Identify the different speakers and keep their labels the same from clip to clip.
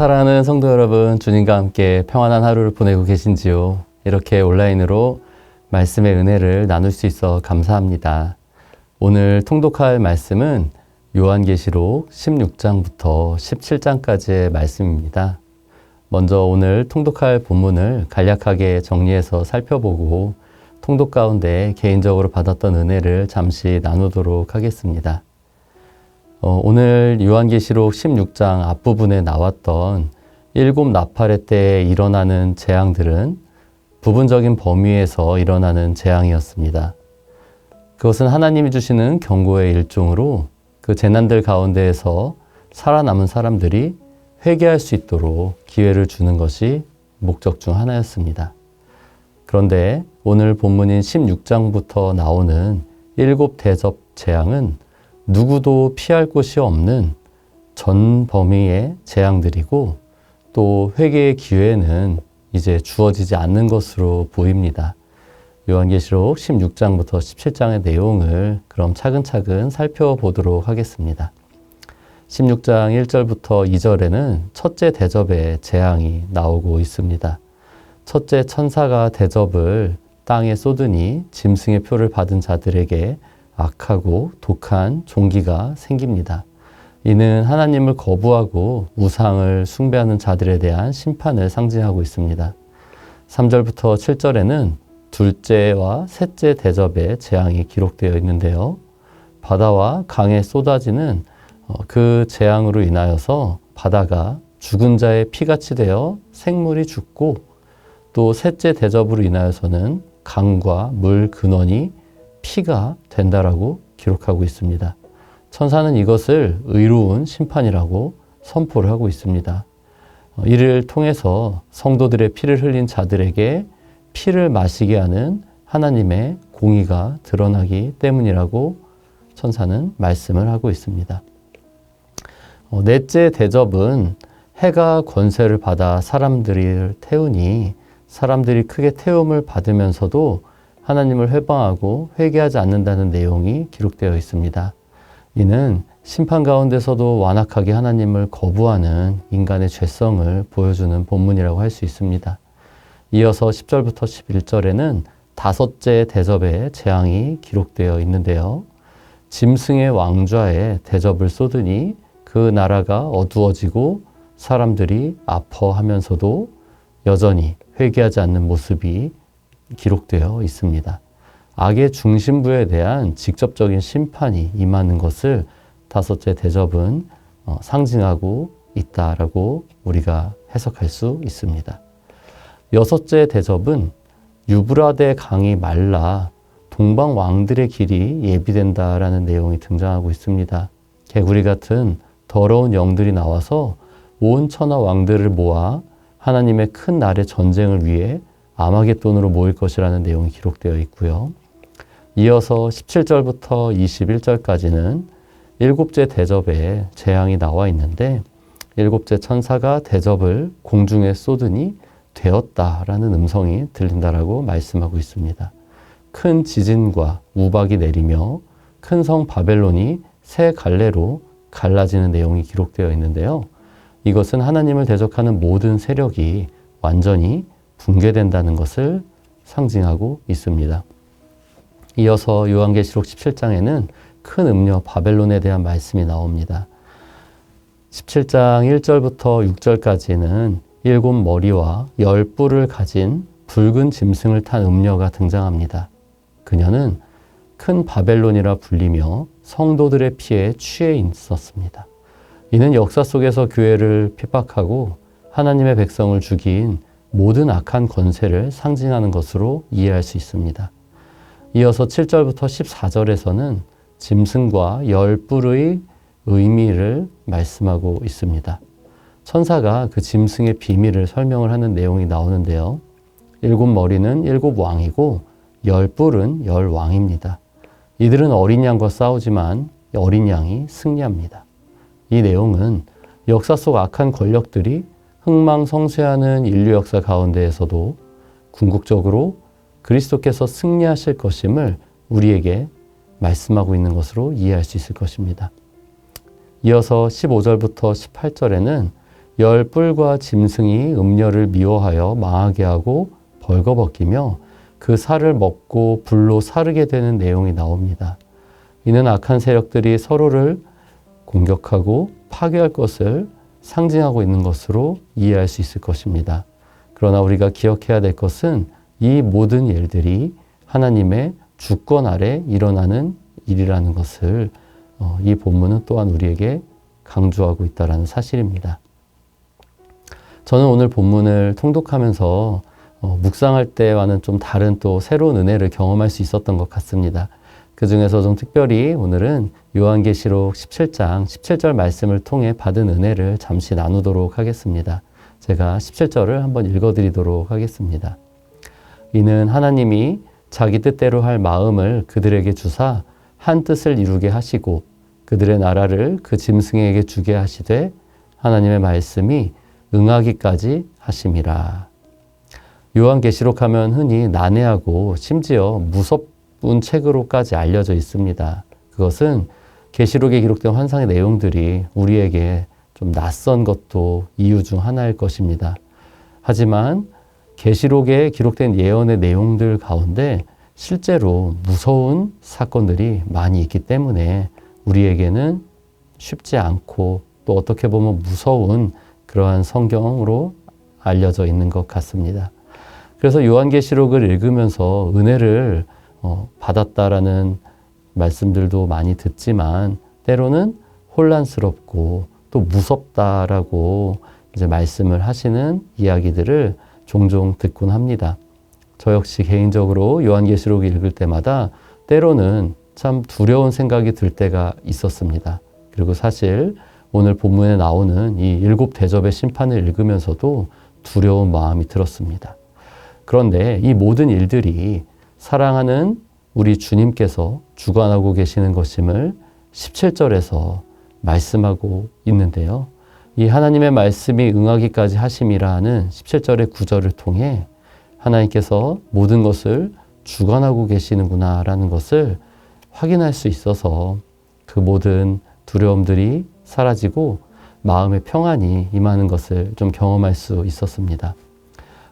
Speaker 1: 사랑하는 성도 여러분, 주님과 함께 평안한 하루를 보내고 계신지요? 이렇게 온라인으로 말씀의 은혜를 나눌 수 있어 감사합니다. 오늘 통독할 말씀은 요한계시록 16장부터 17장까지의 말씀입니다. 먼저 오늘 통독할 본문을 간략하게 정리해서 살펴보고 통독 가운데 개인적으로 받았던 은혜를 잠시 나누도록 하겠습니다. 오늘 요한계시록 16장 앞부분에 나왔던 7 나팔의 때에 일어나는 재앙들은 부분적인 범위에서 일어나는 재앙이었습니다. 그것은 하나님이 주시는 경고의 일종으로 그 재난들 가운데에서 살아남은 사람들이 회개할 수 있도록 기회를 주는 것이 목적 중 하나였습니다. 그런데 오늘 본문인 16장부터 나오는 7 대접 재앙은 누구도 피할 곳이 없는 전 범위의 재앙들이고 또 회개의 기회는 이제 주어지지 않는 것으로 보입니다. 요한계시록 16장부터 17장의 내용을 그럼 차근차근 살펴보도록 하겠습니다. 16장 1절부터 2절에는 첫째 대접의 재앙이 나오고 있습니다. 첫째 천사가 대접을 땅에 쏟으니 짐승의 표를 받은 자들에게 악하고 독한 종기가 생깁니다. 이는 하나님을 거부하고 우상을 숭배하는 자들에 대한 심판을 상징하고 있습니다. 3절부터 7절에는 둘째와 셋째 대접의 재앙이 기록되어 있는데요. 바다와 강에 쏟아지는 그 재앙으로 인하여서 바다가 죽은 자의 피같이 되어 생물이 죽고 또 셋째 대접으로 인하여서는 강과 물 근원이 피가 된다라고 기록하고 있습니다. 천사는 이것을 의로운 심판이라고 선포를 하고 있습니다. 이를 통해서 성도들의 피를 흘린 자들에게 피를 마시게 하는 하나님의 공의가 드러나기 때문이라고 천사는 말씀을 하고 있습니다. 넷째 대접은 해가 권세를 받아 사람들을 태우니 사람들이 크게 태움을 받으면서도 하나님을 회방하고 회개하지 않는다는 내용이 기록되어 있습니다. 이는 심판 가운데서도 완악하게 하나님을 거부하는 인간의 죄성을 보여주는 본문이라고 할 수 있습니다. 이어서 10절부터 11절에는 다섯째 대접의 재앙이 기록되어 있는데요. 짐승의 왕좌에 대접을 쏟으니 그 나라가 어두워지고 사람들이 아파하면서도 여전히 회개하지 않는 모습이 기록되어 있습니다. 악의 중심부에 대한 직접적인 심판이 임하는 것을 다섯째 대접은 상징하고 있다라고 우리가 해석할 수 있습니다. 여섯째 대접은 유브라데 강이 말라 동방 왕들의 길이 예비된다라는 내용이 등장하고 있습니다. 개구리 같은 더러운 영들이 나와서 온 천하 왕들을 모아 하나님의 큰 날의 전쟁을 위해 아마겟돈으로 모일 것이라는 내용이 기록되어 있고요. 이어서 17절부터 21절까지는 7째 대접의 재앙이 나와 있는데 7째 천사가 대접을 공중에 쏟으니 되었다라는 음성이 들린다라고 말씀하고 있습니다. 큰 지진과 우박이 내리며 큰 성 바벨론이 세 갈래로 갈라지는 내용이 기록되어 있는데요. 이것은 하나님을 대적하는 모든 세력이 완전히 붕괴된다는 것을 상징하고 있습니다. 이어서 요한계시록 17장에는 큰 음녀 바벨론에 대한 말씀이 나옵니다. 17장 1절부터 6절까지는 7 머리와 10 뿔을 가진 붉은 짐승을 탄 음녀가 등장합니다. 그녀는 큰 바벨론이라 불리며 성도들의 피에 취해 있었습니다. 이는 역사 속에서 교회를 핍박하고 하나님의 백성을 죽인 모든 악한 권세를 상징하는 것으로 이해할 수 있습니다. 이어서 7절부터 14절에서는 짐승과 10 뿔의 의미를 말씀하고 있습니다. 천사가 그 짐승의 비밀을 설명을 하는 내용이 나오는데요. 7 머리는 7 왕이고 10 뿔은 10 왕입니다. 이들은 어린 양과 싸우지만 어린 양이 승리합니다. 이 내용은 역사 속 악한 권력들이 흥망성쇠하는 인류 역사 가운데에서도 궁극적으로 그리스도께서 승리하실 것임을 우리에게 말씀하고 있는 것으로 이해할 수 있을 것입니다. 이어서 15절부터 18절에는 열 뿔과 짐승이 음녀를 미워하여 망하게 하고 벌거벗기며 그 살을 먹고 불로 사르게 되는 내용이 나옵니다. 이는 악한 세력들이 서로를 공격하고 파괴할 것을 상징하고 있는 것으로 이해할 수 있을 것입니다. 그러나 우리가 기억해야 될 것은 이 모든 일들이 하나님의 주권 아래 일어나는 일이라는 것을 이 본문은 또한 우리에게 강조하고 있다는 사실입니다. 저는 오늘 본문을 통독하면서 묵상할 때와는 좀 다른 또 새로운 은혜를 경험할 수 있었던 것 같습니다. 그 중에서 좀 특별히 오늘은 요한계시록 17장 17절 말씀을 통해 받은 은혜를 잠시 나누도록 하겠습니다. 제가 17절을 한번 읽어드리도록 하겠습니다. 이는 하나님이 자기 뜻대로 할 마음을 그들에게 주사 한 뜻을 이루게 하시고 그들의 나라를 그 짐승에게 주게 하시되 하나님의 말씀이 응하기까지 하심이라. 요한계시록 하면 흔히 난해하고 심지어 무섭은 책으로까지 알려져 있습니다. 그것은 계시록에 기록된 환상의 내용들이 우리에게 좀 낯선 것도 이유 중 하나일 것입니다. 하지만 계시록에 기록된 예언의 내용들 가운데 실제로 무서운 사건들이 많이 있기 때문에 우리에게는 쉽지 않고 또 어떻게 보면 무서운 그러한 성경으로 알려져 있는 것 같습니다. 그래서 요한계시록을 읽으면서 은혜를 받았다라는 말씀들도 많이 듣지만 때로는 혼란스럽고 또 무섭다라고 이제 말씀을 하시는 이야기들을 종종 듣곤 합니다. 저 역시 개인적으로 요한계시록을 읽을 때마다 때로는 참 두려운 생각이 들 때가 있었습니다. 그리고 사실 오늘 본문에 나오는 이 7 대접의 심판을 읽으면서도 두려운 마음이 들었습니다. 그런데 이 모든 일들이 사랑하는 우리 주님께서 주관하고 계시는 것임을 17절에서 말씀하고 있는데요. 이 하나님의 말씀이 응하기까지 하심이라는 17절의 구절을 통해 하나님께서 모든 것을 주관하고 계시는구나라는 것을 확인할 수 있어서 그 모든 두려움들이 사라지고 마음의 평안이 임하는 것을 좀 경험할 수 있었습니다.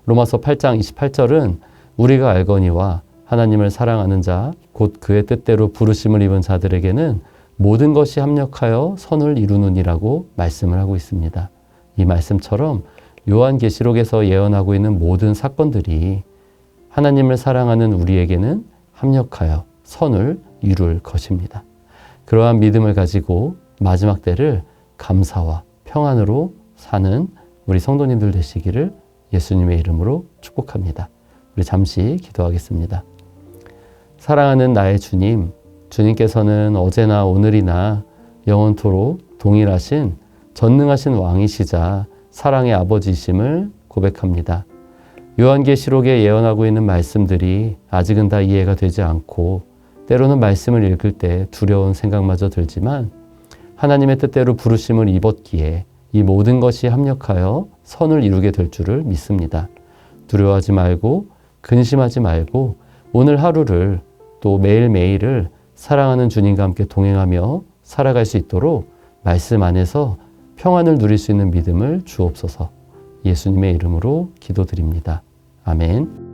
Speaker 1: 로마서 8장 28절은 우리가 알거니와 하나님을 사랑하는 자, 곧 그의 뜻대로 부르심을 입은 자들에게는 모든 것이 합력하여 선을 이루느니라고 말씀을 하고 있습니다. 이 말씀처럼 요한계시록에서 예언하고 있는 모든 사건들이 하나님을 사랑하는 우리에게는 합력하여 선을 이룰 것입니다. 그러한 믿음을 가지고 마지막 때를 감사와 평안으로 사는 우리 성도님들 되시기를 예수님의 이름으로 축복합니다. 우리 잠시 기도하겠습니다. 사랑하는 나의 주님, 주님께서는 어제나 오늘이나 영원토록 동일하신 전능하신 왕이시자 사랑의 아버지이심을 고백합니다. 요한계시록에 예언하고 있는 말씀들이 아직은 다 이해가 되지 않고 때로는 말씀을 읽을 때 두려운 생각마저 들지만 하나님의 뜻대로 부르심을 입었기에 이 모든 것이 합력하여 선을 이루게 될 줄을 믿습니다. 두려워하지 말고 근심하지 말고 오늘 하루를 또 매일매일을 사랑하는 주님과 함께 동행하며 살아갈 수 있도록 말씀 안에서 평안을 누릴 수 있는 믿음을 주옵소서. 예수님의 이름으로 기도드립니다. 아멘.